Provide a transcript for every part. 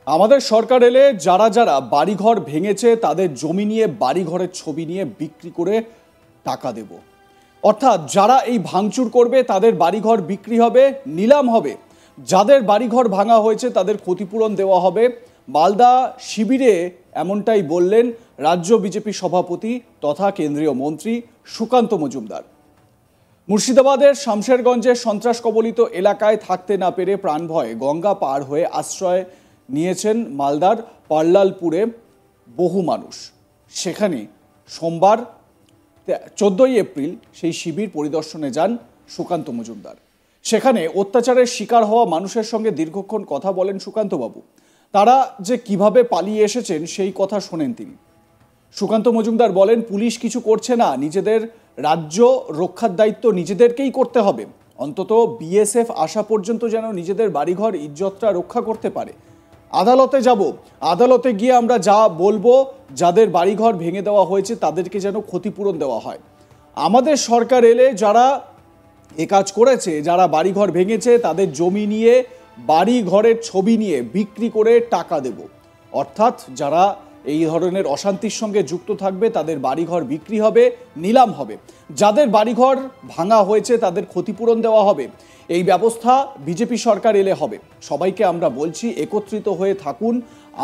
আমাদের সরকার এলে যারা যারা বাড়িঘর ভেঙেছে তাদের জমি নিয়ে বাড়িঘরের ছবি নিয়ে বিক্রি করে টাকা দেব। অর্থাৎ যারা এই ভাঙচুর করবে তাদের বাড়িঘর বিক্রি হবে, নিলাম হবে। যাদের বাড়িঘর ভাঙা হয়েছে তাদের ক্ষতিপূরণ দেওয়া হবে। মালদা শিবিরে এমনটাই বললেন রাজ্য বিজেপি সভাপতি তথা কেন্দ্রীয় মন্ত্রী সুকান্ত মজুমদার। মুর্শিদাবাদের শামশেরগঞ্জের সন্ত্রাস কবলিত এলাকায় থাকতে না পেরে প্রাণভয়ে গঙ্গা পার হয়ে আশ্রয় নিয়েছেন মালদার পার্লালপুরে বহু মানুষ। সেখানে সোমবার 14ই এপ্রিল সেই শিবির পরিদর্শনে যান সুকান্ত মজুমদার। সেখানে অত্যাচারের শিকার হওয়া মানুষের সঙ্গে দীর্ঘক্ষণ কথা বলেন সুকান্তবাবু। তারা যে কিভাবে পালিয়ে এসেছেন সেই কথা শোনেন তিনি। সুকান্ত মজুমদার বলেন, পুলিশ কিছু করছে না, নিজেদের রাজ্য রক্ষার দায়িত্ব নিজেদেরকেই করতে হবে। অন্তত বিএসএফ আসা পর্যন্ত যেন নিজেদের বাড়িঘর ইজ্জতটা রক্ষা করতে পারে। আদালতে যাব, আদালতে গিয়ে আমরা যা বলবো, যাদের বাড়িঘর ভেঙে দেওয়া হয়েছে তাদেরকে যেন ক্ষতিপূরণ দেওয়া হয়। আমাদের সরকার এলে যারা এ কাজ করেছে, যারা বাড়িঘর ভেঙেছে তাদের জমি নিয়ে বাড়ি ঘরের ছবি নিয়ে বিক্রি করে টাকা দেব। অর্থাৎ যারা এই ধরনের অশান্তির সঙ্গে যুক্ত থাকবে তাদের বাড়িঘর বিক্রি হবে, নিলাম হবে। যাদের বাড়িঘর ভাঙা হয়েছে তাদের ক্ষতিপূরণ দেওয়া হবে। এই ব্যবস্থা বিজেপি সরকার এলে হবে। সবাইকে আমরা বলছি, একত্রিত হয়ে থাকুন।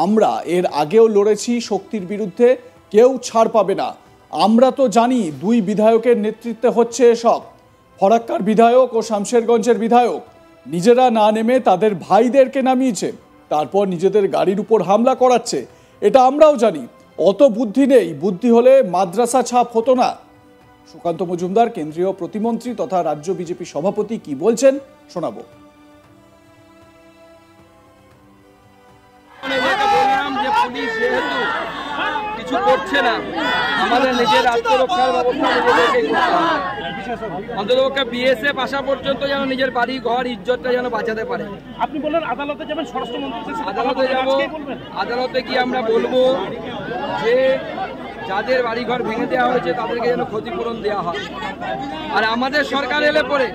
আমরা এর আগেও লড়েছি শক্তির বিরুদ্ধে, কেউ ছাড় পাবে না। আমরা তো জানি দুই বিধায়কের নেতৃত্বে হচ্ছে এসব। ফরাক্কার বিধায়ক ও শামশেরগঞ্জের বিধায়ক নিজেরা না নেমে তাদের ভাইদেরকে নামিয়েছে, তারপর নিজেদের গাড়ির উপর হামলা করাচ্ছে। এটা আমরাও জানি। অত বুদ্ধি নেই, বুদ্ধি হলে মাদ্রাসা ছাপ হতো না। সুকান্ত মজুমদার কেন্দ্রীয় প্রতিমন্ত্রী তথা রাজ্য বিজেপি সভাপতি কি বলছেন শোনাবো। পুলিশ যেহেতু কিছু করছে না, আমাদের নিজের আত্মরক্ষার ব্যবস্থা নিজেদেরকে করতে হবে। অন্ততপক্ষে বিএসএফ আসা পর্যন্ত যেন নিজের বাড়ি ঘর ইজ্জতটা যেন বাঁচাতে পারে। আপনি বললেন আদালতে যাবেন, স্বরাষ্ট্রমন্ত্রী আদালতে যাব, আদালতে গিয়ে আমরা বলবো যে যাদের বাড়িঘর ভেঙে দেওয়া হয়েছে তাদেরকে যেন ক্ষতিপূরণ দেওয়া হয়। আর আমাদের সরকার এলে পরে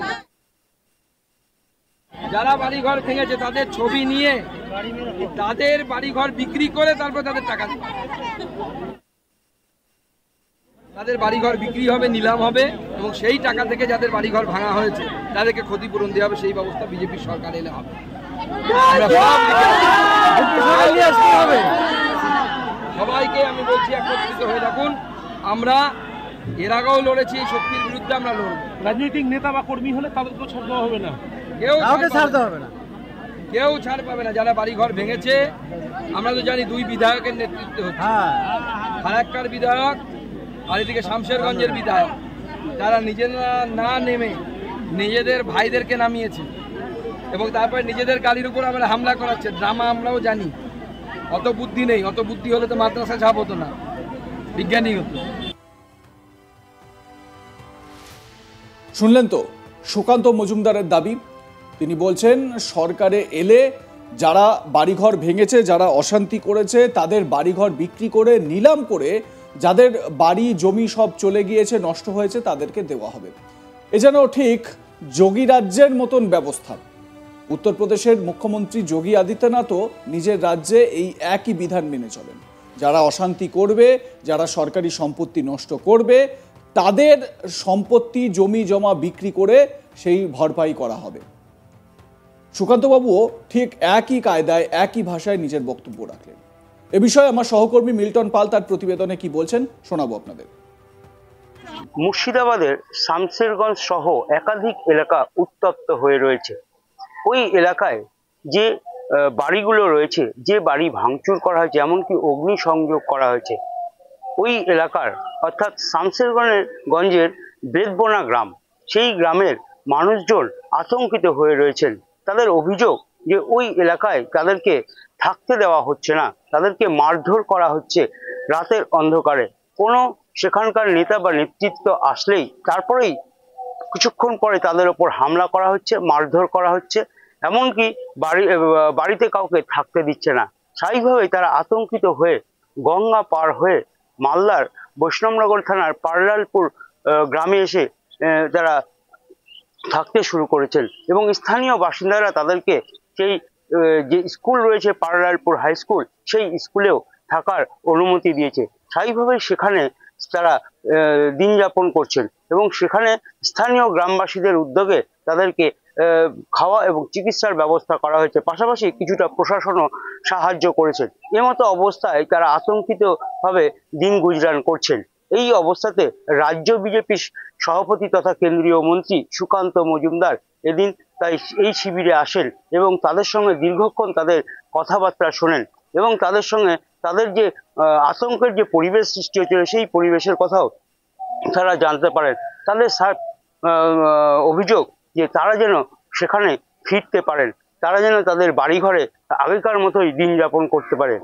যারা বাড়িঘর ভেঙেছে তাদের ছবি নিয়ে তাদের বাড়িঘর বিক্রি করে তারপর তাদের টাকা দেবে। তাদের বাড়িঘর বিক্রি হবে, নিলাম হবে, এবং সেই টাকা থেকে যাদের বাড়িঘর ভাঙা হয়েছে তাদেরকে ক্ষতিপূরণ দেওয়া হবে। সেই ব্যবস্থা বিজেপি সরকার এলে হবে। সবাইকে আমি বলছি, একত্রিত হয়ে থাকুন। আমরা এর আগেও লড়েছি, শক্তির বিরুদ্ধে আমরা লড়ব। রাজনৈতিক নেতা বা কর্মী হলে তাদেরকেও ছাড় দেওয়া হবে না, কেউ ছাড় দেওয়া হবে না, কেউ ছাড় পাবে না। যারা বাড়িঘর ভেঙেছে, আমরা তো জানি দুই বিধায়কের নেতৃত্বে হচ্ছে, ফারাক্কার বিধায়ক আর এদিকে শামশেরগঞ্জের বিধায়ক। তারা নিজেরা না নেমে নিজেদের ভাইদেরকে নামিয়েছে এবং তারপরে নিজেদের গাড়ির উপর আমরা হামলা করাচ্ছে। ড্রামা আমরাও জানি। অত বুদ্ধি নেই, অত বুদ্ধি হলে তো মাদ্রাসা ছাপ হতো না, বিজ্ঞানী হতো। শুনলেন তো সুকান্ত মজুমদারের দাবি। তিনি বলছেন সরকারে এলে যারা বাড়িঘর ভেঙেছে, যারা অশান্তি করেছে তাদের বাড়িঘর বিক্রি করে, নিলাম করে, যাদের বাড়ি জমি সব চলে গিয়েছে, নষ্ট হয়েছে, তাদেরকে দেওয়া হবে। এ যেন ঠিক যোগী রাজ্যের মতন ব্যবস্থা। উত্তরপ্রদেশের মুখ্যমন্ত্রী যোগী আদিত্যনাথও নিজের রাজ্যে এই একই বিধান মেনে চলেন। যারা অশান্তি করবে, যারা সরকারি সম্পত্তি নষ্ট করবে, তাদের সম্পত্তি জমি জমা বিক্রি করে সেই ভরপাই করা হবে। সুকান্তবাবুও ঠিক একই কায়দায়, একই ভাষায় নিজের বক্তব্য রাখলেন। এ বিষয়ে আমার সহকর্মী মিল্টন পাল তার প্রতিবেদনে কি বলছেন শোনাবো আপনাদের। মুর্শিদাবাদের শামশেরগঞ্জ সহ একাধিক এলাকা উত্তপ্ত হয়ে রয়েছে। ওই এলাকায় যে বাড়িগুলো রয়েছে, যে বাড়ি ভাঙচুর করা হয়েছে, এমনকি অগ্নিসংযোগ করা হয়েছে, ওই এলাকার অর্থাৎ শামশেরগঞ্জের বেদবোনা গ্রাম, সেই গ্রামের মানুষজন আতঙ্কিত হয়ে রয়েছেন। তাদের অভিযোগ যে ওই এলাকায় তাদেরকে থাকতে দেওয়া হচ্ছে না, তাদেরকে মারধর করা হচ্ছে রাতের অন্ধকারে। কোনো সেখানকার নেতা বা নেতৃত্ব আসলেই তারপরেই কিছুক্ষণ পরে তাদের ওপর হামলা করা হচ্ছে, মারধর করা হচ্ছে, এমনকি বাড়িতে কাউকে থাকতে দিচ্ছে না। স্বাভাবিকভাবেই তারা আতঙ্কিত হয়ে গঙ্গা পার হয়ে মালদার বৈষ্ণবনগর থানার পার্লালপুর গ্রামে এসে তারা থাকতে শুরু করেছেন এবং স্থানীয় বাসিন্দারা তাদেরকে সেই যে স্কুল রয়েছে পাড়লালপুর হাই স্কুল, সেই স্কুলেও থাকার অনুমতি দিয়েছে। স্থায়ীভাবে সেখানে তারা দিন যাপন করছেন এবং সেখানে স্থানীয় গ্রামবাসীদের উদ্যোগে তাদেরকে খাওয়া এবং চিকিৎসার ব্যবস্থা করা হয়েছে। পাশাপাশি কিছুটা প্রশাসনও সাহায্য করেছেন। এমতো অবস্থায় তারা আতঙ্কিতভাবে দিন গুজরান করছেন। এই অবস্থাতে রাজ্য বিজেপি সভাপতি তথা কেন্দ্রীয় মন্ত্রী সুকান্ত মজুমদার এদিন তাই এই শিবিরে আসেন এবং তাদের সঙ্গে দীর্ঘক্ষণ তাদের কথাবার্তা শোনেন এবং তাদের সঙ্গে তাদের যে আতঙ্কের যে পরিবেশ সৃষ্টি হয়েছিল সেই পরিবেশের কথাও তারা জানতে পারেন। তাদের অভিযোগ যে তারা যেন সেখানে ফিরতে পারেন, তারা যেন তাদের বাড়িঘরে আগেকার মতোই দিন যাপন করতে পারে।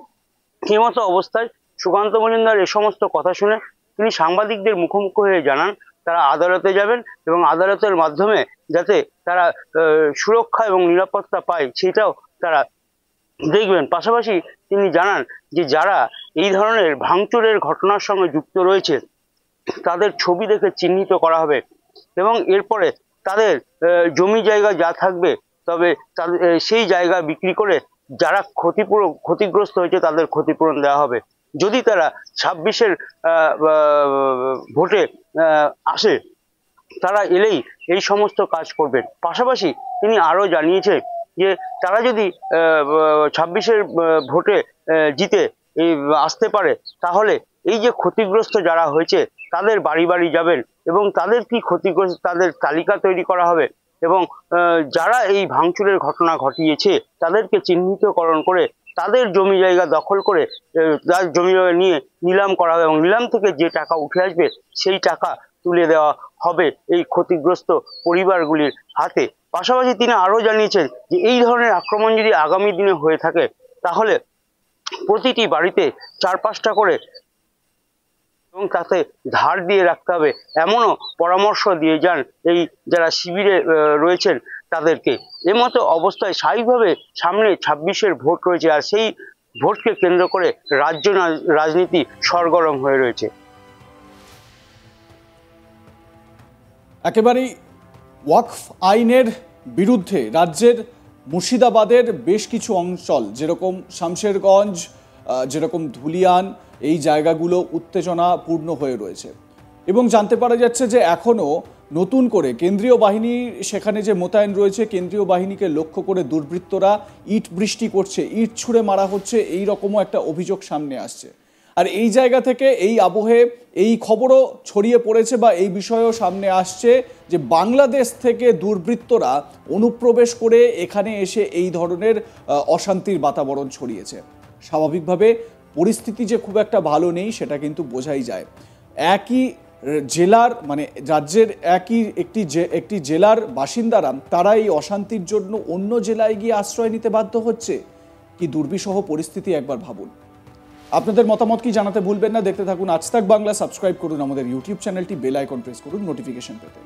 এই মতো অবস্থায় সুকান্ত মজুমদার এ সমস্ত কথা শুনে তিনি সাংবাদিকদের মুখোমুখি হয়ে জানান তারা আদালতে যাবেন এবং আদালতের মাধ্যমে যাতে তারা সুরক্ষা এবং নিরাপত্তা পায় সেটাও তারা দেখবেন। পাশাপাশি তিনি জানান যে যারা এই ধরনের ভাঙচুরের ঘটনার সঙ্গে যুক্ত রয়েছে তাদের ছবি দেখে চিহ্নিত করা হবে এবং এরপরে তাদের জমি জায়গা যা থাকবে তবে তাদের সেই জায়গা বিক্রি করে যারা ক্ষতিগ্রস্ত হয়েছে তাদের ক্ষতিপূরণ দেওয়া হবে। যদি তারা 26-এর ভোটে আসে, তারা এলেই এই সমস্ত কাজ করবেন। পাশাপাশি তিনি আরো জানিয়েছে যে তারা যদি 26-এর ভোটে জিতে আসতে পারে তাহলে এই যে ক্ষতিগ্রস্ত যারা হয়েছে তাদের বাড়ি বাড়ি যাবেন এবং তাদের কি ক্ষতিগ্রস্ত তাদের তালিকা তৈরি করা হবে এবং যারা এই ভাঙচুরের ঘটনা ঘটিয়েছে তাদেরকে চিহ্নিতকরণ করে তাদের জমি জায়গা দখল করে তার জমি জায়গা নিয়ে নিলাম করা হবে এবং নিলাম থেকে যে টাকা উঠে আসবে সেই টাকা তুলে দেওয়া হবে এই ক্ষতিগ্রস্ত পরিবারগুলির হাতে। পাশাপাশি তিনি আরো জানিয়েছেন যে এই ধরনের আক্রমণ যদি আগামী দিনে হয়ে থাকে তাহলে প্রতিটি বাড়িতে 4-5টা করে এবং তাতে ধার দিয়ে রাখতে হবে এমনও পরামর্শ দিয়ে যান এই যারা শিবিরে রয়েছেন তাদেরকে। এমতো অবস্থায় স্বাভাবিকভাবে সামনে 26-এর ভোট রয়েছে আর সেই ভোটকে কেন্দ্র করে রাজ্য রাজনীতি সরগরম হয়ে রয়েছে। একেবারেই ওয়াকফ আইনের বিরুদ্ধে রাজ্যের মুর্শিদাবাদের বেশ কিছু অঞ্চল যেরকম শামশেরগঞ্জ, যেরকম ধুলিয়ান, এই জায়গাগুলো উত্তেজনাপূর্ণ হয়ে রয়েছে এবং জানতে পারা যাচ্ছে যে এখনও নতুন করে কেন্দ্রীয় বাহিনী সেখানে যে মোতায়েন রয়েছে, কেন্দ্রীয় বাহিনীকে লক্ষ্য করে দুর্বৃত্তরা ইট বৃষ্টি করছে, ইট ছুঁড়ে মারা হচ্ছে, এই রকমও একটা অভিযোগ সামনে আসছে। আর এই জায়গা থেকে এই আবহে এই খবরও ছড়িয়ে পড়েছে বা এই বিষয়েও সামনে আসছে যে বাংলাদেশ থেকে দুর্বৃত্তরা অনুপ্রবেশ করে এখানে এসে এই ধরনের অশান্তির বাতাবরণ ছড়িয়েছে। স্বাভাবিকভাবে পরিস্থিতি যে খুব একটা ভালো নেই সেটা কিন্তু বোঝাই যায়। একই জেলার মানে রাজ্যের একটি জেলার বাসিন্দারা তারা এই অশান্তির জন্য অন্য জেলায় গিয়ে আশ্রয় নিতে বাধ্য হচ্ছে। কি দুর্বিষহ পরিস্থিতি একবার ভাবুন। আপনাদের মতামত কি জানাতে ভুলবেন না। দেখতে থাকুন আজ তাক বাংলা। সাবস্ক্রাইব করুন আমাদের ইউটিউব চ্যানেলটি, বেল আইকন প্রেস করুন নোটিফিকেশন পেতে।